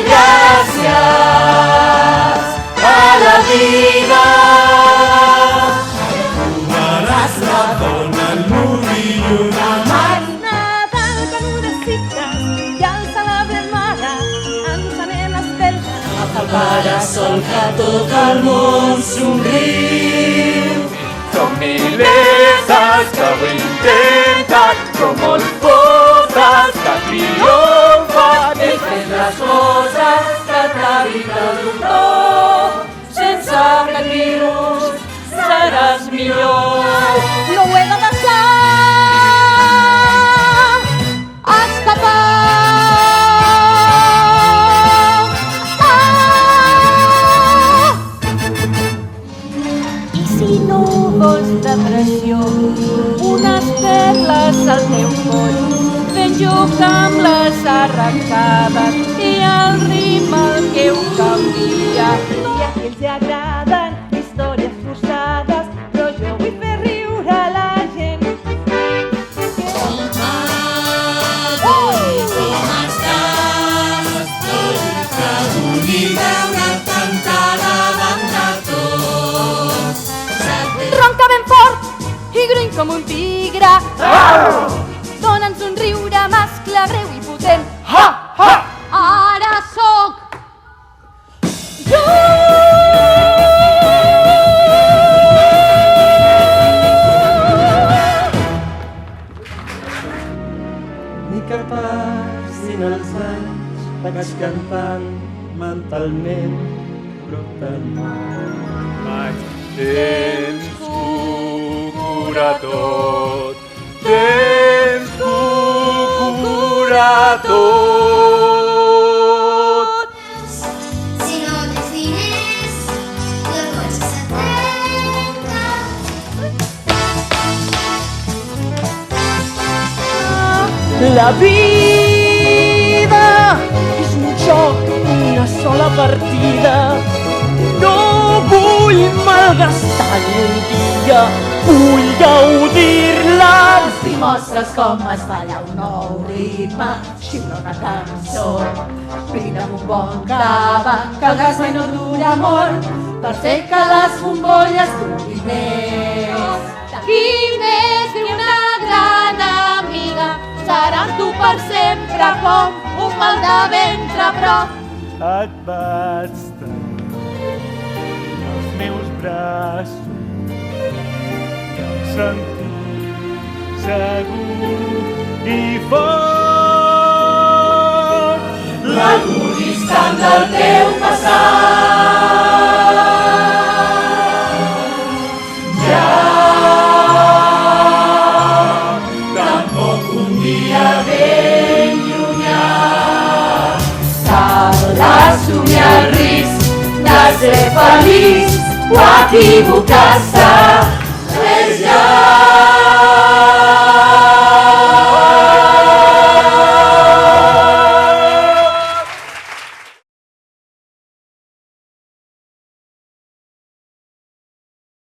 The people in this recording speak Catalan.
gracias a la vida. Trobaràs la dona, el nuvi i una Nadal que no desitges i el celebrem ara, ens anem a espelta. El parasol que tot el món somriu. Som mileses que ho intenten, som molt poques que triomfen. He fet les coses que t'ha dit el doctor. Sense aquest virus seràs millor. No ho he de deixar escapar. I si no vols depressió, unes perles al teu coll, fent joc amb les arrancades i el ritme el que ho canvia. I a qui els agraden històries forçades, però jo vull fer riure la gent. Ronca ben fort i gruny com un tigre. Dona'ns un riure mascle greu i potent. Ara sóc jo. Ni que passin els anys, vaig cantant mentalment, brotant. Temps ho cura tot, temps ho cura tot. Si no tens diners, llavors se trenca. La vida és un joc, una sola partida. No vull malgastar ni un dia, vull gaudir-la. Si mostres com es balla un nou ritme, xiula una cançó, brinda'm un bon cava, que el gas mai no dura molt, per fer que les bombolles durin més. Qui més que una gran amiga serà amb tu per sempre com un mal de ventre, però Et vaig tenir els meus braços i em sentir segur i fort. L'agonistant del teu passat. Ja tampoc un dia ben llunyà. Cal assumir el risc de ser feliç o equivocar-se.